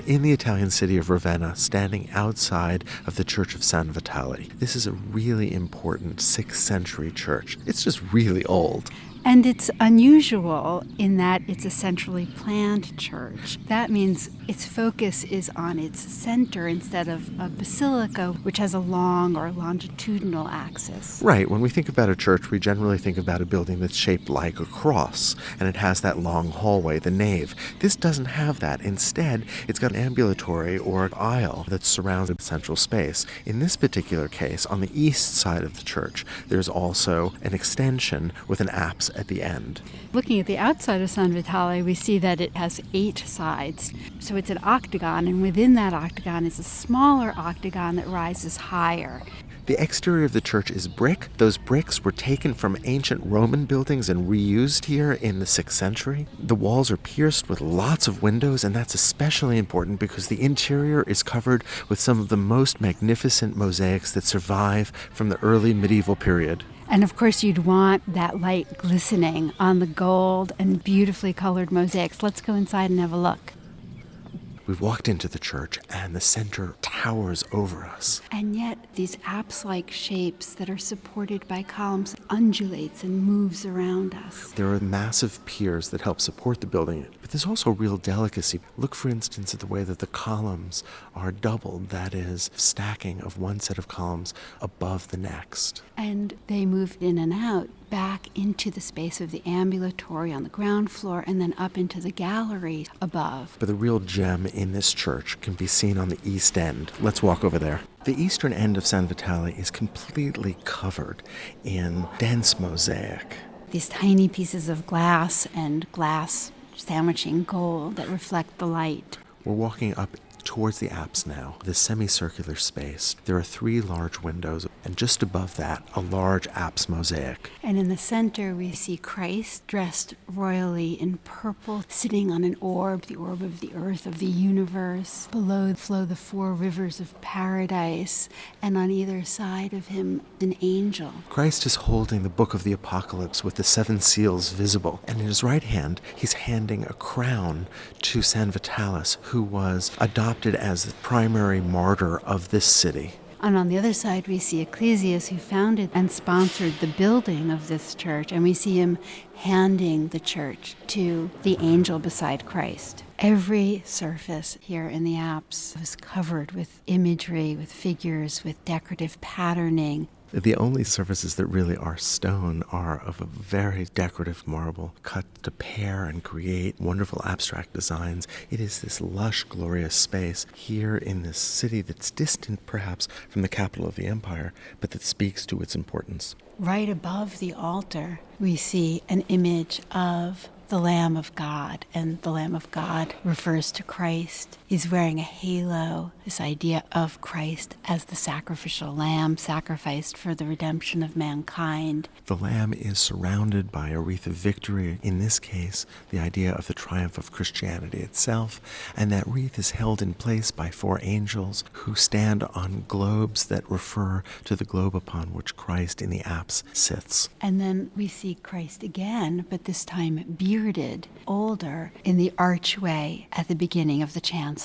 in the Italian city of Ravenna, standing outside of the Church of San Vitale. This is a really important 6th century church. It's just really old. And it's unusual in that it's a centrally planned church. That means its focus is on its center instead of a basilica, which has a long or longitudinal axis. Right. When we think about a church, we generally think about a building that's shaped like a cross, and it has that long hallway, the nave. This doesn't have that. Instead, it's got an ambulatory or an aisle that surrounds a central space. In this particular case, on the east side of the church, there's also an extension with an apse at the end. Looking at the outside of San Vitale, we see that it has 8 sides. So it's an octagon, and within that octagon is a smaller octagon that rises higher. The exterior of the church is brick. Those bricks were taken from ancient Roman buildings and reused here in the 6th century. The walls are pierced with lots of windows, and that's especially important because the interior is covered with some of the most magnificent mosaics that survive from the early medieval period. And of course, you'd want that light glistening on the gold and beautifully colored mosaics. Let's go inside and have a look. We've walked into the church, and the center towers over us. And yet, these apse-like shapes that are supported by columns undulates and moves around us. There are massive piers that help support the building, but there's also real delicacy. Look, for instance, at the way that the columns are doubled, that is, stacking of one set of columns above the next. And they move in and out back into the space of the ambulatory on the ground floor and then up into the gallery above. But the real gem in this church can be seen on the east end. Let's walk over there. The eastern end of San Vitale is completely covered in dense mosaic. These tiny pieces of glass and glass sandwiching gold that reflect the light. We're walking up towards the apse now, the semicircular space. There are 3 large windows, and just above that, a large apse mosaic. And in the center, we see Christ dressed royally in purple, sitting on an orb, the orb of the earth, of the universe. Below flow the 4 rivers of paradise, and on either side of him, an angel. Christ is holding the book of the Apocalypse with the 7 seals visible, and in his right hand, he's handing a crown to San Vitalis, who was adopted as the primary martyr of this city. And on the other side, we see Ecclesias, who founded and sponsored the building of this church, and we see him handing the church to the angel beside Christ. Every surface here in the apse was covered with imagery, with figures, with decorative patterning. The only surfaces that really are stone are of a very decorative marble, cut to pair and create wonderful abstract designs. It is this lush, glorious space here in this city that's distant, perhaps, from the capital of the empire, but that speaks to its importance. Right above the altar, we see an image of the Lamb of God, and the Lamb of God refers to Christ. He's wearing a halo, this idea of Christ as the sacrificial lamb sacrificed for the redemption of mankind. The lamb is surrounded by a wreath of victory, in this case, the idea of the triumph of Christianity itself, and that wreath is held in place by 4 angels who stand on globes that refer to the globe upon which Christ in the apse sits. And then we see Christ again, but this time bearded, older, in the archway at the beginning of the chancel.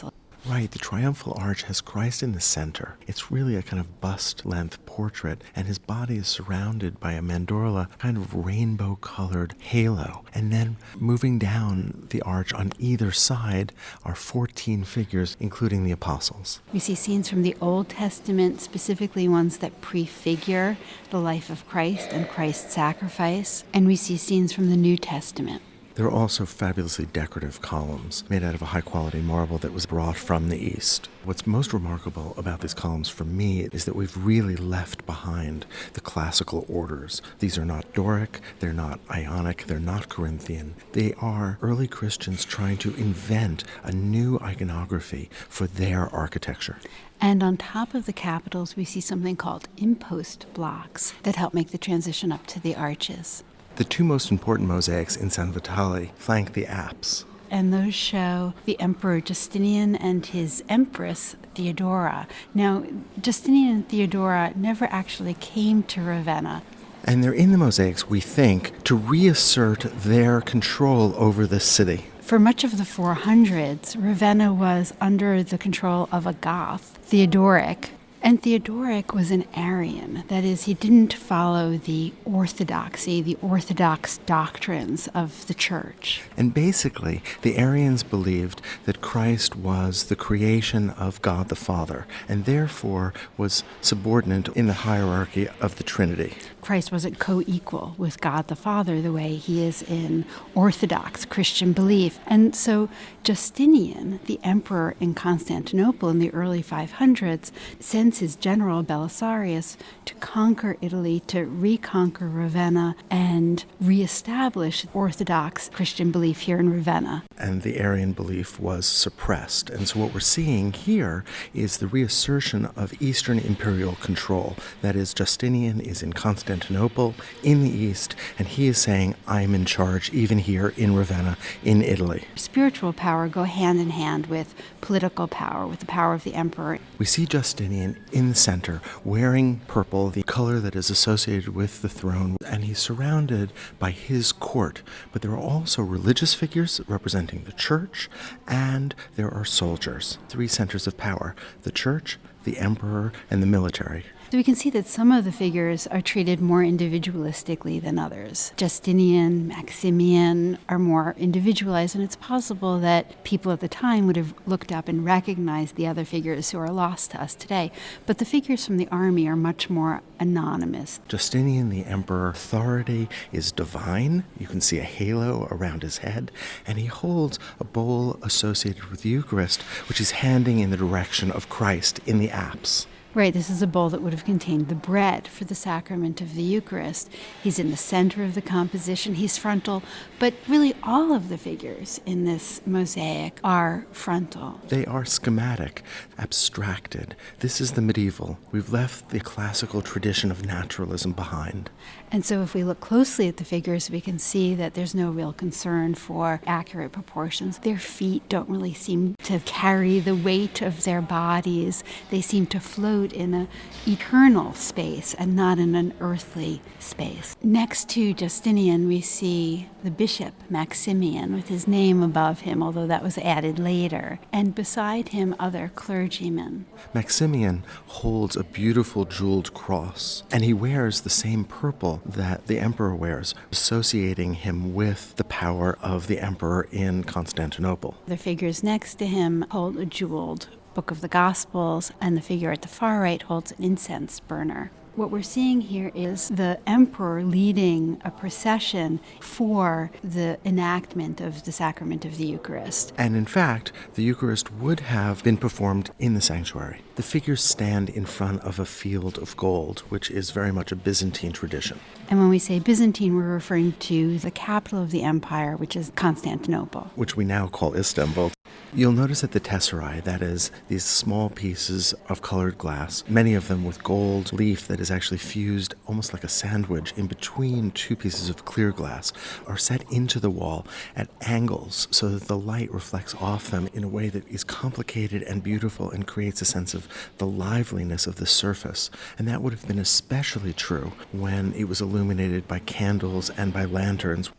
Right, the triumphal arch has Christ in the center. It's really a kind of bust-length portrait, and his body is surrounded by a mandorla, kind of rainbow-colored halo. And then moving down the arch on either side are 14 figures, including the apostles. We see scenes from the Old Testament, specifically ones that prefigure the life of Christ and Christ's sacrifice, and we see scenes from the New Testament. There are also fabulously decorative columns made out of a high-quality marble that was brought from the East. What's most remarkable about these columns for me is that we've really left behind the classical orders. These are not Doric, they're not Ionic, they're not Corinthian. They are early Christians trying to invent a new iconography for their architecture. And on top of the capitals, we see something called impost blocks that help make the transition up to the arches. The 2 most important mosaics in San Vitale flank the apse. And those show the Emperor Justinian and his Empress Theodora. Now, Justinian and Theodora never actually came to Ravenna. And they're in the mosaics, we think, to reassert their control over the city. For much of the 400s, Ravenna was under the control of a Goth, Theodoric. And Theodoric was an Arian. That is, he didn't follow the orthodoxy, the orthodox doctrines of the church. And basically, the Arians believed that Christ was the creation of God the Father, and therefore was subordinate in the hierarchy of the Trinity. Christ wasn't co-equal with God the Father the way he is in Orthodox Christian belief. And so Justinian, the emperor in Constantinople in the early 500s, sends his general Belisarius to conquer Italy, to reconquer Ravenna, and reestablish Orthodox Christian belief here in Ravenna. And the Arian belief was suppressed. And so what we're seeing here is the reassertion of Eastern imperial control. That is, Justinian is in Constantinople in the east, and he is saying, I'm in charge even here in Ravenna in Italy. Spiritual power go hand in hand with political power, with the power of the emperor. We see Justinian in the center, wearing purple, the color that is associated with the throne, and he's surrounded by his court. But there are also religious figures representing the church, and there are soldiers. Three centers of power: the church, the emperor, and the military. So we can see that some of the figures are treated more individualistically than others. Justinian, Maximian are more individualized, and it's possible that people at the time would have looked up and recognized the other figures who are lost to us today. But the figures from the army are much more anonymous. Justinian, the emperor, authority is divine. You can see a halo around his head, and he holds a bowl associated with the Eucharist, which he's handing in the direction of Christ in the apse. Right, this is a bowl that would have contained the bread for the sacrament of the Eucharist. He's in the center of the composition, he's frontal, but really all of the figures in this mosaic are frontal. They are schematic, abstracted. This is the medieval. We've left the classical tradition of naturalism behind. And so if we look closely at the figures, we can see that there's no real concern for accurate proportions. Their feet don't really seem to carry the weight of their bodies. They seem to float in an eternal space and not in an earthly space. Next to Justinian, we see the Bishop Maximian with his name above him, although that was added later, and beside him other clergymen. Maximian holds a beautiful jeweled cross, and he wears the same purple that the emperor wears, associating him with the power of the emperor in Constantinople. The figures next to him hold a jeweled Book of the Gospels, and the figure at the far right holds an incense burner. What we're seeing here is the emperor leading a procession for the enactment of the sacrament of the Eucharist. And in fact, the Eucharist would have been performed in the sanctuary. The figures stand in front of a field of gold, which is very much a Byzantine tradition. And when we say Byzantine, we're referring to the capital of the empire, which is Constantinople, which we now call Istanbul. You'll notice that the tesserae, that is, these small pieces of colored glass, many of them with gold leaf that is actually fused almost like a sandwich in between two pieces of clear glass, are set into the wall at angles so that the light reflects off them in a way that is complicated and beautiful and creates a sense of the liveliness of the surface. And that would have been especially true when it was illuminated by candles and by lanterns.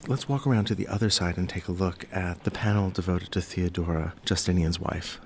Let's walk around to the other side and take a look at the panel devoted to Theodora, Justinian's wife.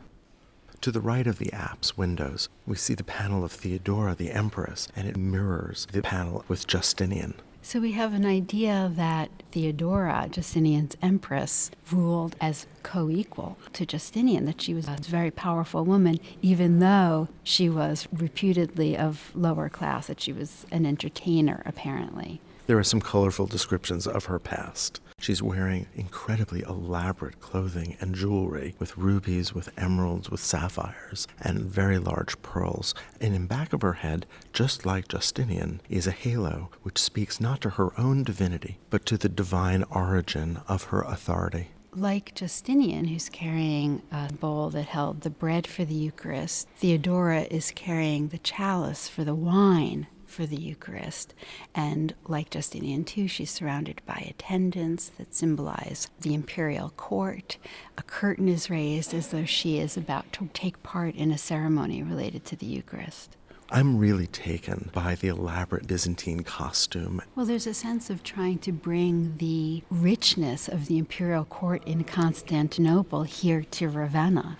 To the right of the apse windows, we see the panel of Theodora, the empress, and it mirrors the panel with Justinian. So we have an idea that Theodora, Justinian's empress, ruled as co-equal to Justinian, that she was a very powerful woman, even though she was reputedly of lower class, that she was an entertainer, apparently. There are some colorful descriptions of her past. She's wearing incredibly elaborate clothing and jewelry with rubies, with emeralds, with sapphires, and very large pearls. And in back of her head, just like Justinian, is a halo which speaks not to her own divinity, but to the divine origin of her authority. Like Justinian, who's carrying a bowl that held the bread for the Eucharist, Theodora is carrying the chalice for the wine for the Eucharist. And like Justinian too, she's surrounded by attendants that symbolize the imperial court. A curtain is raised as though she is about to take part in a ceremony related to the Eucharist. I'm really taken by the elaborate Byzantine costume. Well, there's a sense of trying to bring the richness of the imperial court in Constantinople here to Ravenna.